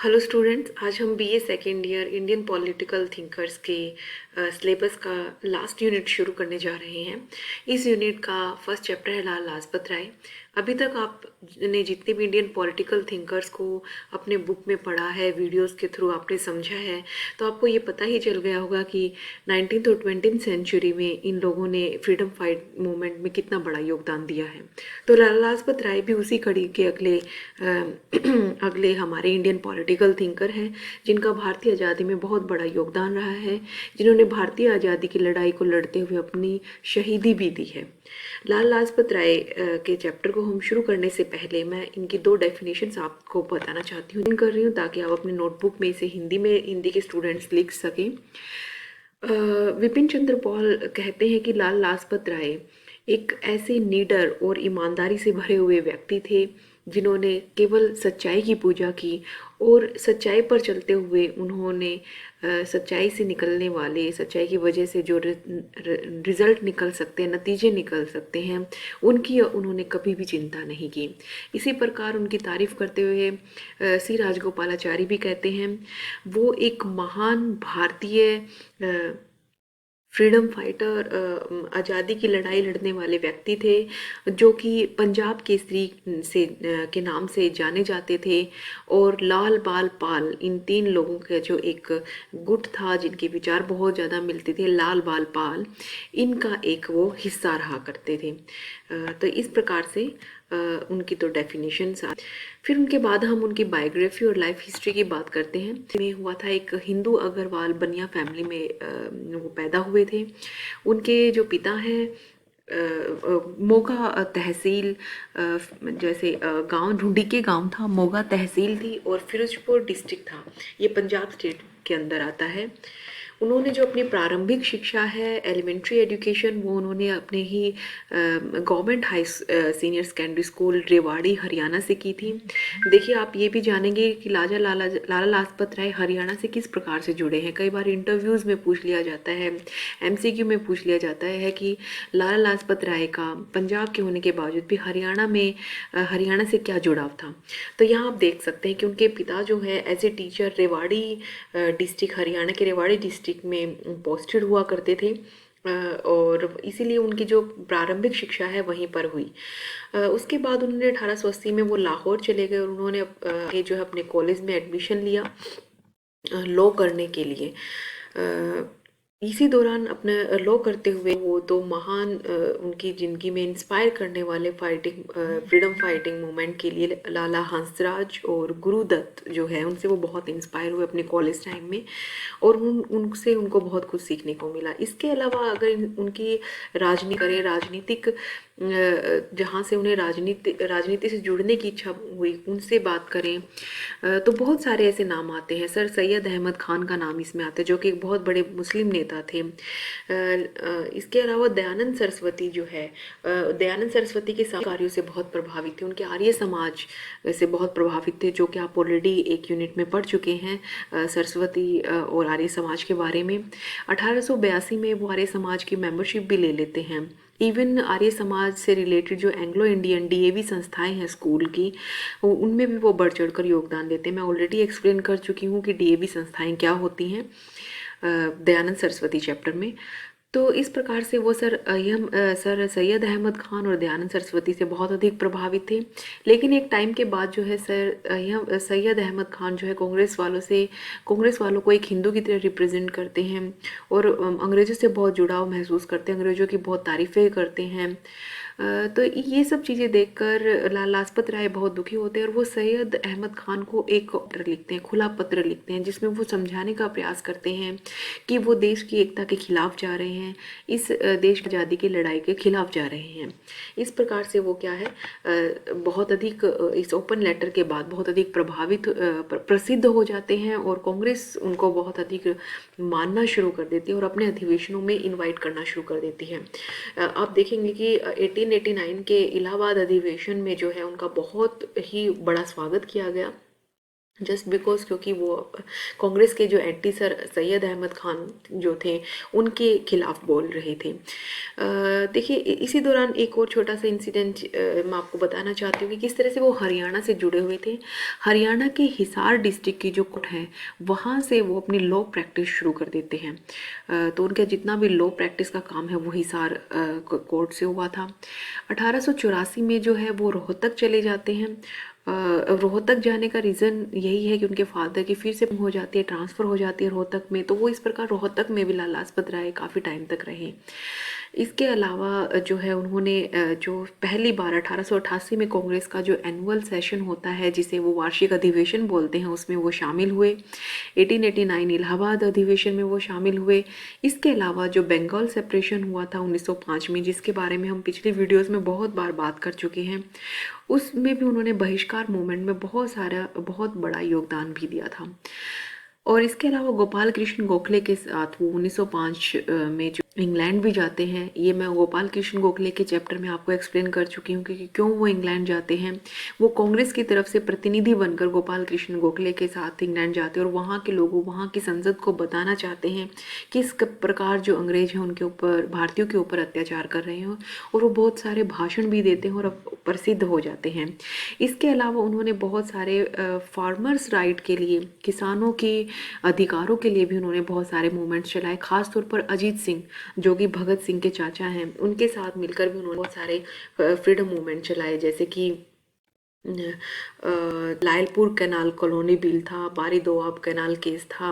Hello students, आज हम BA second year Indian political thinkers के सिलेबस का लास्ट यूनिट शुरू करने जा रहे हैं। इस यूनिट का फर्स्ट चैप्टर है लाला लाजपत राय। अभी तक आपने जितने भी इंडियन पॉलिटिकल थिंकर्स को अपने बुक में पढ़ा है, वीडियोस के थ्रू आपने समझा है, तो आपको ये पता ही चल गया होगा कि 19th और 20th सेंचुरी में इन लोगों ने फ्रीडम फाइट मूवमेंट में कितना बड़ा योगदान दिया है। तो लाला लाजपत राय भी उसी कड़ी के अगले हमारे इंडियन पॉलिटिकल थिंकर हैं, जिनका भारतीय आज़ादी में बहुत बड़ा योगदान रहा है, जिन्होंने भारतीय आज़ादी की लड़ाई को लड़ते हुए अपनी शहीदी भी दी है। लाला लाजपत राय के चैप्टर को हम शुरू करने से पहले मैं इनकी दो डेफिनेशंस आपको बताना चाहती हूँ, कर रही हूँ ताकि आप अपने नोटबुक में इसे हिंदी के स्टूडेंट्स लिख सकें। विपिन चंद्र पॉल कहते हैं कि लाला लाजपत राय एक ऐसे निडर और ईमानदारी से भरे हुए व्यक्ति थे जिन्होंने केवल सच्चाई की पूजा की और सच्चाई पर चलते हुए उन्होंने सच्चाई से निकलने वाले, सच्चाई की वजह से जो रिज़ल्ट निकल सकते हैं, नतीजे निकल सकते हैं, उनकी उन्होंने कभी भी चिंता नहीं की। इसी प्रकार उनकी तारीफ़ करते हुए सी राजगोपालाचारी भी कहते हैं, वो एक महान भारतीय फ्रीडम फाइटर, आज़ादी की लड़ाई लड़ने वाले व्यक्ति थे, जो कि पंजाब केसरी के नाम से जाने जाते थे। और लाल बाल पाल, इन तीन लोगों का जो एक गुट था जिनके विचार बहुत ज़्यादा मिलते थे, लाल बाल पाल, इनका एक वो हिस्सा रहा करते थे। तो इस प्रकार से उनकी तो डेफिनेशंस आ। फिर उनके बाद हम उनकी बायोग्राफी और लाइफ हिस्ट्री की बात करते हैं। में हुआ था, एक हिंदू अग्रवाल बनिया फैमिली में वो पैदा हुए थे। उनके जो पिता हैं मोगा तहसील, जैसे गांव ढूंढी के गांव था, मोगा तहसील थी और फिरोजपुर डिस्ट्रिक्ट था, ये पंजाब स्टेट के अंदर आता है। उन्होंने जो अपनी प्रारंभिक शिक्षा है, एलिमेंट्री एजुकेशन, वो उन्होंने अपने ही government high senior secondary school Rewari Haryana से की थी। देखिए, आप ये भी जानेंगे कि लाला लाजपत राय हरियाणा से किस प्रकार से जुड़े हैं। कई बार इंटरव्यूज़ में पूछ लिया जाता है, एमसीक्यू में पूछ लिया जाता है कि लाला लाजपत राय का पंजाब के होने के बावजूद भी हरियाणा से क्या जुड़ाव था। तो यहाँ आप देख सकते हैं कि उनके पिता जो है as a teacher Rewari district, Haryana के रेवाड़ी डिस्ट्रिक्ट में पोस्टेड हुआ करते थे, और इसीलिए उनकी जो प्रारंभिक शिक्षा है वहीं पर हुई। उसके बाद उन्होंने 1880 में वो लाहौर चले गए और उन्होंने जो है अपने कॉलेज में एडमिशन लिया लॉ करने के लिए। इसी दौरान अपने लॉ करते हुए वो तो महान उनकी ज़िंदगी में इंस्पायर करने वाले फ्रीडम फाइटिंग मूवमेंट के लिए लाला हंसराज और गुरुदत्त जो है, उनसे वो बहुत इंस्पायर हुए अपने कॉलेज टाइम में, और उनसे उनको बहुत कुछ सीखने को मिला। इसके अलावा अगर उनकी राजनीतिक जहाँ से उन्हें राजनीति से जुड़ने की इच्छा हुई, उनसे बात करें तो बहुत सारे ऐसे नाम आते हैं। सर सैयद अहमद खान का नाम इसमें आता है, जो कि एक बहुत बड़े मुस्लिम नेता थे। इसके अलावा दयानंद सरस्वती जो है, दयानंद सरस्वती के कार्यों से बहुत प्रभावित थे, उनके आर्य समाज से बहुत प्रभावित थे, जो कि आप ऑलरेडी एक यूनिट में पढ़ चुके हैं सरस्वती और आर्य समाज के बारे में। 1882 में वो आर्य समाज की मेंबरशिप भी ले लेते हैं। इवन आर्य समाज से रिलेटेड जो एंग्लो इंडियन डीएवी संस्थाएं हैं स्कूल की, उनमें भी वो बढ़ चढ़ कर योगदान देते हैं। मैं ऑलरेडी एक्सप्लेन कर चुकी हूँ कि डीएवी संस्थाएं क्या होती हैं दयानंद सरस्वती चैप्टर में। तो इस प्रकार से वो सर सैयद अहमद खान और दयानंद सरस्वती से बहुत अधिक प्रभावित थे। लेकिन एक टाइम के बाद जो है सैयद अहमद खान जो है कांग्रेस वालों को एक हिंदू की तरह रिप्रेजेंट करते हैं और अंग्रेज़ों से बहुत जुड़ाव महसूस करते हैं, अंग्रेज़ों की बहुत तारीफ़ें करते हैं। तो ये सब चीज़ें देखकर लाला लाजपत राय बहुत दुखी होते हैं और वो सैयद अहमद खान को एक पत्र लिखते हैं, खुला पत्र लिखते हैं, जिसमें वो समझाने का प्रयास करते हैं कि वो देश की एकता के खिलाफ जा रहे हैं, इस देश की आज़ादी की लड़ाई के खिलाफ जा रहे हैं। इस प्रकार से वो क्या है, बहुत अधिक इस ओपन लेटर के बाद बहुत अधिक प्रसिद्ध हो जाते हैं और कांग्रेस उनको बहुत अधिक मानना शुरू कर देती है और अपने अधिवेशनों में इनवाइट करना शुरू कर देती है। आप देखेंगे कि 1889 के इलाहाबाद अधिवेशन में जो है उनका बहुत ही बड़ा स्वागत किया गया। जस्ट बिकॉज क्योंकि वो कांग्रेस के जो एंटी सर सैयद अहमद खान जो थे उनके खिलाफ बोल रहे थे। देखिए इसी दौरान एक और छोटा सा इंसिडेंट मैं आपको बताना चाहती हूँ कि किस तरह से वो हरियाणा से जुड़े हुए थे। हरियाणा के हिसार डिस्ट्रिक्ट की जो कोर्ट है वहाँ से वो अपनी लॉ प्रैक्टिस शुरू कर देते हैं। तो उनका जितना भी लॉ प्रैक्टिस का काम है वो हिसार कोर्ट से हुआ था। 1884 में जो है वो रोहतक चले जाते हैं। रोहतक जाने का रीज़न यही है कि उनके फादर की फिर से हो जाती है, ट्रांसफ़र हो जाती है रोहतक में, तो वो इस प्रकार रोहतक में भी लाला लाजपत राय काफ़ी टाइम तक रहे। इसके अलावा जो है उन्होंने जो पहली बार 1888 में कांग्रेस का जो एनुअल सेशन होता है जिसे वो वार्षिक अधिवेशन बोलते हैं उसमें वो शामिल हुए। 1889 इलाहाबाद अधिवेशन में वो शामिल हुए। इसके अलावा जो बंगाल सेपरेशन हुआ था 1905 में, जिसके बारे में हम पिछली वीडियोस में बहुत बार बात कर चुके हैं, उसमें भी उन्होंने बहिष्कार मूवमेंट में बहुत बड़ा योगदान भी दिया था। और इसके अलावा गोपाल कृष्ण गोखले के साथ वो 1905 में जो इंग्लैंड भी जाते हैं। ये मैं गोपाल कृष्ण गोखले के चैप्टर में आपको एक्सप्लेन कर चुकी हूँ कि क्यों वो इंग्लैंड जाते हैं। वो कांग्रेस की तरफ से प्रतिनिधि बनकर गोपाल कृष्ण गोखले के साथ इंग्लैंड जाते हैं और वहाँ के लोगों, वहाँ की संसद को बताना चाहते हैं कि इस प्रकार जो अंग्रेज हैं उनके ऊपर, भारतीयों के ऊपर अत्याचार कर रहे हैं। और वो बहुत सारे भाषण भी देते हैं और प्रसिद्ध हो जाते हैं। इसके अलावा उन्होंने बहुत सारे फार्मर्स राइट के लिए, किसानों के अधिकारों के लिए भी उन्होंने बहुत सारे मूवमेंट्स चलाए। खास तौर पर अजीत सिंह जो कि भगत सिंह के चाचा हैं, उनके साथ मिलकर भी उन्होंने बहुत सारे फ्रीडम मूवमेंट चलाए, जैसे कि लायलपुर कैनाल कॉलोनी बिल था, बारी दोआब कैनाल केस था।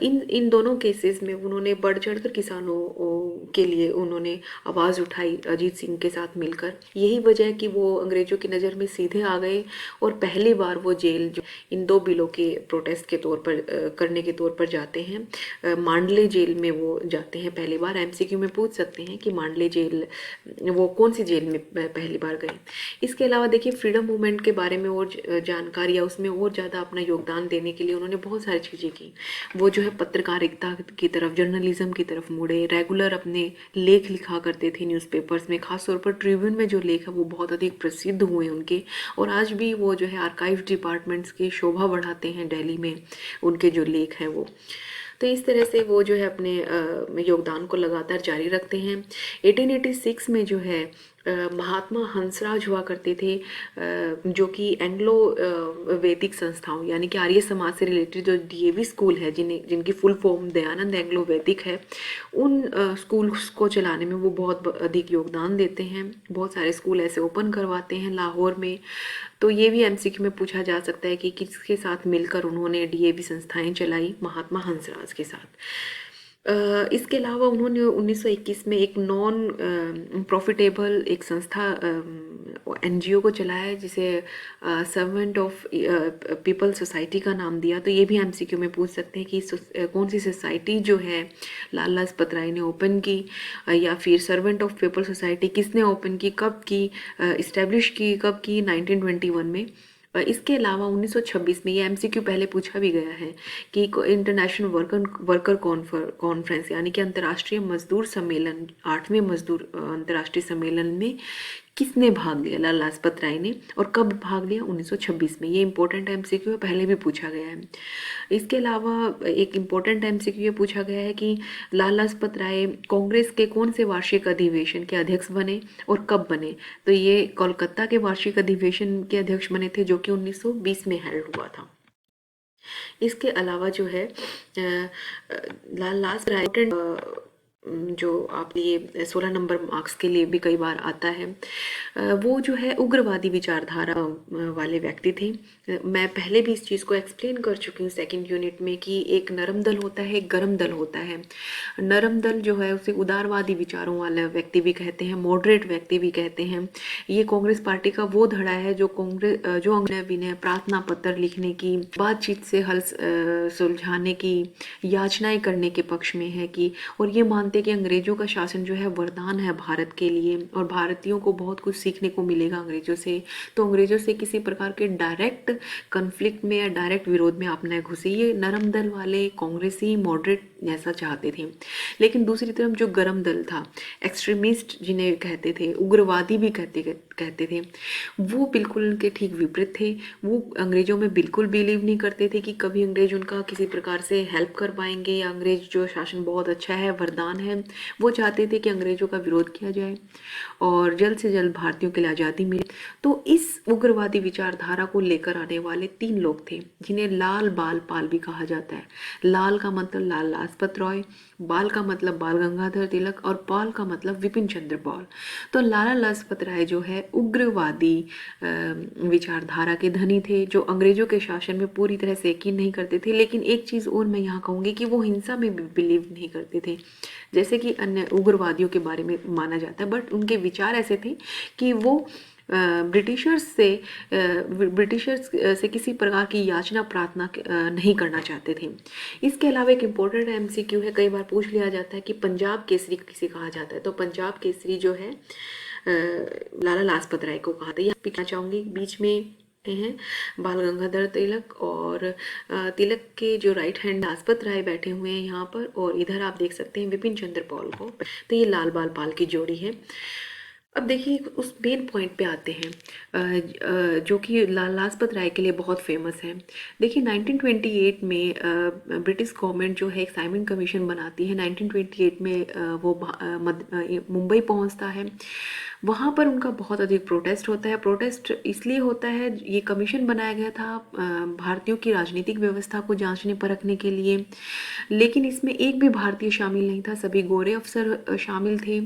इन दोनों केसेस में उन्होंने बढ़ चढ़कर किसानों के लिए उन्होंने आवाज़ उठाई अजीत सिंह के साथ मिलकर। यही वजह है कि वो अंग्रेज़ों की नज़र में सीधे आ गए और पहली बार वो जेल जो इन दो बिलों के प्रोटेस्ट के तौर पर करने के तौर पर जाते हैं। मांडले जेल में वो जाते हैं पहली बार। एमसीक्यू में पूछ सकते हैं कि मांडले जेल वो कौन सी जेल में पहली बार गए। इसके अलावा देखिए फ्रीडम मूवमेंट के बारे में और जानकारी या उसमें और ज़्यादा अपना योगदान देने के लिए उन्होंने बहुत सारी चीज़ें की। वो जो है पत्रकारिता की तरफ, जर्नलिज्म की तरफ मुड़े, रेगुलर अपने लेख लिखा करते थे न्यूज़पेपर्स में। खासतौर पर ट्रिब्यून में जो लेख है वो बहुत अधिक प्रसिद्ध हुए उनके, और आज भी वो जो है आर्काइव डिपार्टमेंट्स की शोभा बढ़ाते हैं दिल्ली में उनके जो लेख हैं वो। तो इस तरह से वो जो है अपने योगदान को लगातार जारी रखते हैं। 1886 में जो है महात्मा हंसराज हुआ करते थे, जो कि एंग्लो वैदिक संस्थाओं यानी कि आर्य समाज से रिलेटेड जो डीएवी स्कूल है, जिनकी फुल फॉर्म दयानंद एंग्लो वैदिक है, उन स्कूल्स को चलाने में वो बहुत अधिक योगदान देते हैं। बहुत सारे स्कूल ऐसे ओपन करवाते हैं लाहौर में। तो ये भी एमसीक्यू में पूछा जा सकता है कि किसके साथ मिलकर उन्होंने डीएवी संस्थाएं चलाई। महात्मा हंसराज के साथ। इसके अलावा उन्होंने 1921 में एक नॉन प्रॉफिटेबल एक संस्था एनजीओ को चलाया है, जिसे सर्वेंट ऑफ पीपल सोसाइटी का नाम दिया। तो ये भी एमसीक्यू में पूछ सकते हैं कि कौन सी सोसाइटी जो है लाला लाजपत राय ने ओपन की, या फिर सर्वेंट ऑफ पीपल सोसाइटी किसने ओपन की, कब की, इस्टेब्लिश की कब की, 1921 में। इसके अलावा 1926 में ये एमसीक्यू पहले पूछा भी गया है कि इंटरनेशनल वर्कर कॉन्फ्रेंस यानी कि अंतर्राष्ट्रीय मजदूर सम्मेलन, 8वें मजदूर अंतर्राष्ट्रीय सम्मेलन में किसने भाग लिया, लाला लाजपत राय ने, और कब भाग लिया, 1926 में। ये इंपॉर्टेंट एमसीक्यू है, पहले भी पूछा गया है। इसके अलावा एक इम्पोर्टेंट एमसीक्यू ये पूछा गया है कि लाला लाजपत राय कांग्रेस के कौन से वार्षिक अधिवेशन के अध्यक्ष बने और कब बने। तो ये कोलकाता के वार्षिक अधिवेशन के अध्यक्ष बने थे, जो कि 1920 में हेल्ड हुआ था। इसके अलावा जो है लाला लाजपत राय जो आप ये 16 नंबर मार्क्स के लिए भी कई बार आता है, वो जो है उग्रवादी विचारधारा वाले व्यक्ति थे। मैं पहले भी इस चीज़ को एक्सप्लेन कर चुकी हूँ सेकंड यूनिट में कि एक नरम दल होता है, एक गरम दल होता है। नरम दल जो है उसे उदारवादी विचारों वाला व्यक्ति भी कहते हैं, मॉडरेट व्यक्ति भी कहते हैं। ये कांग्रेस पार्टी का वो धड़ा है जो अंग्रेज विनय, प्रार्थना पत्र लिखने की, बातचीत से हल सुलझाने की याचनाएं करने के पक्ष में है कि, और ये मान मानते हैं कि अंग्रेज़ों का शासन जो है वरदान है भारत के लिए और भारतीयों को बहुत कुछ सीखने को मिलेगा अंग्रेज़ों से। तो अंग्रेज़ों से किसी प्रकार के डायरेक्ट कन्फ्लिक्ट में या डायरेक्ट विरोध में आप न घुसे। ये नरम दल वाले कांग्रेसी मॉडरेट जैसा चाहते थे। लेकिन दूसरी तरफ जो गरम दल था, एक्सट्रीमिस्ट जिन्हें कहते थे, उग्रवादी भी कहते थे, वो बिल्कुल उनके ठीक विपरीत थे। वो अंग्रेज़ों में बिल्कुल बिलीव नहीं करते थे कि कभी अंग्रेज़ उनका किसी प्रकार से हेल्प कर पाएंगे या अंग्रेज़ जो शासन बहुत अच्छा है, वरदान है। वो चाहते थे कि अंग्रेज़ों का विरोध किया जाए और जल्द से जल्द भारतीयों के लिए आज़ादी मिले। तो इस उग्रवादी विचारधारा को लेकर आने वाले 3 लोग थे जिन्हें लाल बाल पाल भी कहा जाता है। लाल का मतलब लाल लाजपत राय, बाल का मतलब बाल गंगाधर तिलक और पाल का मतलब विपिन चंद्र पाल। तो लाला लाजपत राय जो है उग्रवादी विचारधारा के धनी थे जो अंग्रेजों के शासन में पूरी तरह से यकीन नहीं करते थे। लेकिन एक चीज़ और मैं यहाँ कहूँगी कि वो हिंसा में भी बिलीव नहीं करते थे जैसे कि अन्य उग्रवादियों के बारे में माना जाता है। बट उनके विचार ऐसे थे कि वो ब्रिटिशर्स से किसी प्रकार की याचना प्रार्थना नहीं करना चाहते थे। इसके अलावा एक इम्पोर्टेंट एमसीक्यू है, कई बार पूछ लिया जाता है कि पंजाब केसरी किसे कहा जाता है। तो पंजाब केसरी जो है लाला लाजपत राय को कहा था। यहाँ लिखना चाहूँगी बीच में हैं बाल गंगाधर तिलक और तिलक के जो राइट हैंड लाजपत राय बैठे हुए हैं यहाँ पर, और इधर आप देख सकते हैं विपिन चंद्र पाल को। तो ये लाल बाल पाल की जोड़ी है। अब देखिए उस मेन पॉइंट पे आते हैं जो कि लाला लाजपत राय के लिए बहुत फेमस है। देखिए 1928 में ब्रिटिश गवर्नमेंट जो है एक साइमन कमीशन बनाती है। 1928 में वो मुंबई पहुंचता है। वहाँ पर उनका बहुत अधिक प्रोटेस्ट होता है। प्रोटेस्ट इसलिए होता है, ये कमीशन बनाया गया था भारतीयों की राजनीतिक व्यवस्था को जांचने परखने के लिए, लेकिन इसमें एक भी भारतीय शामिल नहीं था, सभी गोरे अफसर शामिल थे।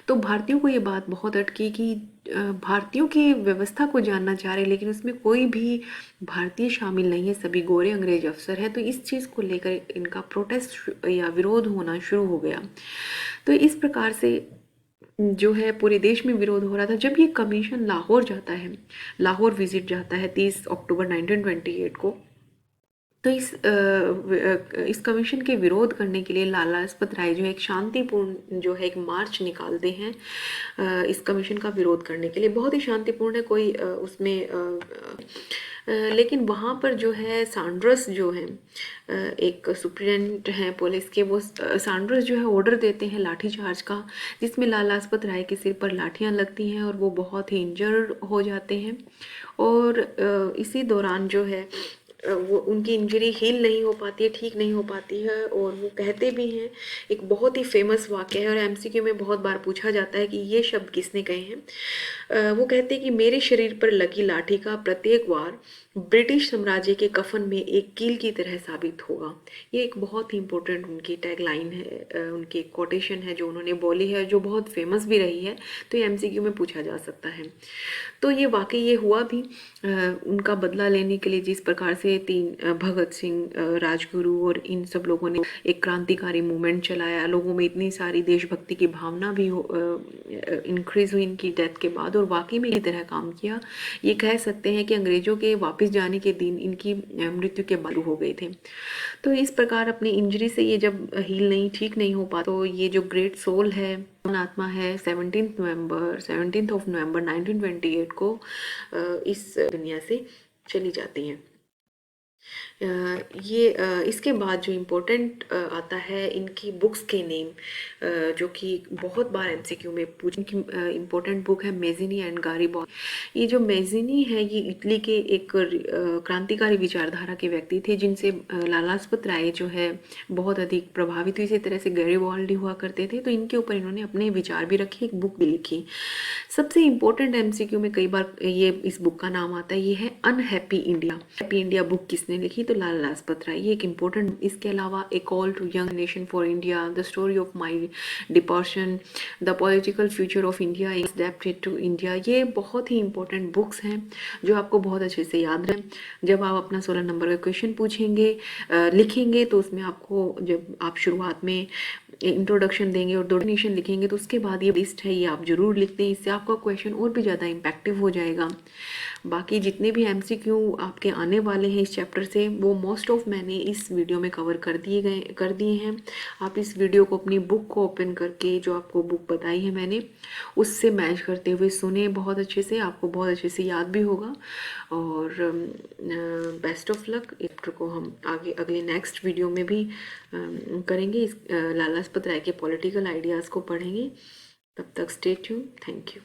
तो भारतीयों को ये बात बहुत अटकी कि भारतीयों की व्यवस्था को जानना चाह रहे लेकिन उसमें कोई भी भारतीय शामिल नहीं है, सभी गोरे अंग्रेज अफसर हैं। तो इस चीज़ को लेकर इनका प्रोटेस्ट या विरोध होना शुरू हो गया। तो इस प्रकार से जो है पूरे देश में विरोध हो रहा था। जब ये कमीशन लाहौर जाता है, लाहौर विजिट जाता है 30 अक्टूबर 1928 को, तो इस कमीशन के विरोध करने के लिए लाला लाजपत राय जो है एक शांतिपूर्ण जो है एक मार्च निकालते हैं इस कमीशन का विरोध करने के लिए। बहुत ही शांतिपूर्ण है, कोई उसमें लेकिन वहाँ पर जो है सैंडर्स जो है एक सुप्रिटेंडेंट हैं पुलिस के, वो सैंडर्स जो है ऑर्डर देते हैं लाठीचार्ज का, जिसमें लाला लाजपत राय के सिर पर लाठियाँ लगती हैं और वो बहुत ही इंजर्ड हो जाते हैं। और इसी दौरान जो है वो उनकी इंजरी हील नहीं हो पाती है, ठीक नहीं हो पाती है। और वो कहते भी हैं, एक बहुत ही फेमस वाक्य है और एमसीक्यू में बहुत बार पूछा जाता है कि ये शब्द किसने कहे हैं। वो कहते हैं कि मेरे शरीर पर लगी लाठी का प्रत्येक वार ब्रिटिश साम्राज्य के कफन में एक कील की तरह साबित होगा। ये एक बहुत ही इम्पोर्टेंट उनकी टैगलाइन है, उनकी कोटेशन है जो उन्होंने बोली है, जो बहुत फेमस भी रही है। तो ये एमसीक्यू में पूछा जा सकता है। तो ये वाकई ये हुआ भी। उनका बदला लेने के लिए जिस प्रकार से भगत सिंह, राजगुरु और इन सब लोगों ने एक क्रांतिकारी मूवमेंट चलाया, लोगों में इतनी सारी देशभक्ति की भावना भी इंक्रीज हुई इनकी डेथ के बाद, और वाकई में इसी तरह काम किया। ये कह सकते हैं कि अंग्रेजों के वापस जाने के दिन इनकी मृत्यु के बाद हो गए थे। तो इस प्रकार अपनी इंजरी से ये जब हील नहीं, ठीक नहीं हो पाता, तो ये जो ग्रेट सोल है, आत्मा है, 17 ऑफ नवंबर 1928 को इस दुनिया से चली जाती हैं। इसके बाद जो इम्पोर्टेंट आता है इनकी बुक्स के नेम, जो कि बहुत बार एमसीक्यू में पूछे कि इम्पोर्टेंट बुक है मेज़िनी एंड गारिबॉल्दी। ये जो मेज़िनी है ये इटली के एक क्रांतिकारी विचारधारा के व्यक्ति थे जिनसे लाला लाजपत राय जो है बहुत अधिक प्रभावित हुई। इसी तरह से गैरिबॉल्डी हुआ करते थे, तो इनके ऊपर इन्होंने अपने विचार भी रखे, एक बुक भी लिखी। सबसे इम्पोर्टेंट एमसीक्यू में कई बार ये इस बुक का नाम आता है, ये है unhappy India. Happy India book किसने लिखी? तो लाला लाजपत राय। ये एक इम्पोर्टेंट। इसके अलावा a call to young nation for India, the story of my deportation, the political future of India, adapted to India, ये बहुत ही इंपॉर्टेंट बुक्स हैं जो आपको बहुत अच्छे से याद रहें। जब आप अपना 16 नंबर का क्वेश्चन पूछेंगे, लिखेंगे, तो उसमें आपको जब आप शुरुआत में इंट्रोडक्शन देंगे और दो डेफिनेशन लिखेंगे, तो उसके बाद ये लिस्ट है ये आप ज़रूर लिख दें, इससे आपका क्वेश्चन और भी ज़्यादा इम्पैक्टिव हो जाएगा। बाकी जितने भी MCQ आपके आने वाले हैं इस चैप्टर से, वो मोस्ट ऑफ मैंने इस वीडियो में कवर कर दिए हैं। आप इस वीडियो को अपनी बुक को ओपन करके, जो आपको बुक बताई है मैंने, उससे मैच करते हुए सुने बहुत अच्छे से, आपको बहुत अच्छे से याद भी होगा। और बेस्ट ऑफ लक। चैप्टर को हम आगे अगले नेक्स्ट वीडियो में भी करेंगे, लाला लाजपत राय के पॉलिटिकल आइडियाज़ को पढ़ेंगे। तब तक स्टे ट्यून। Thank you.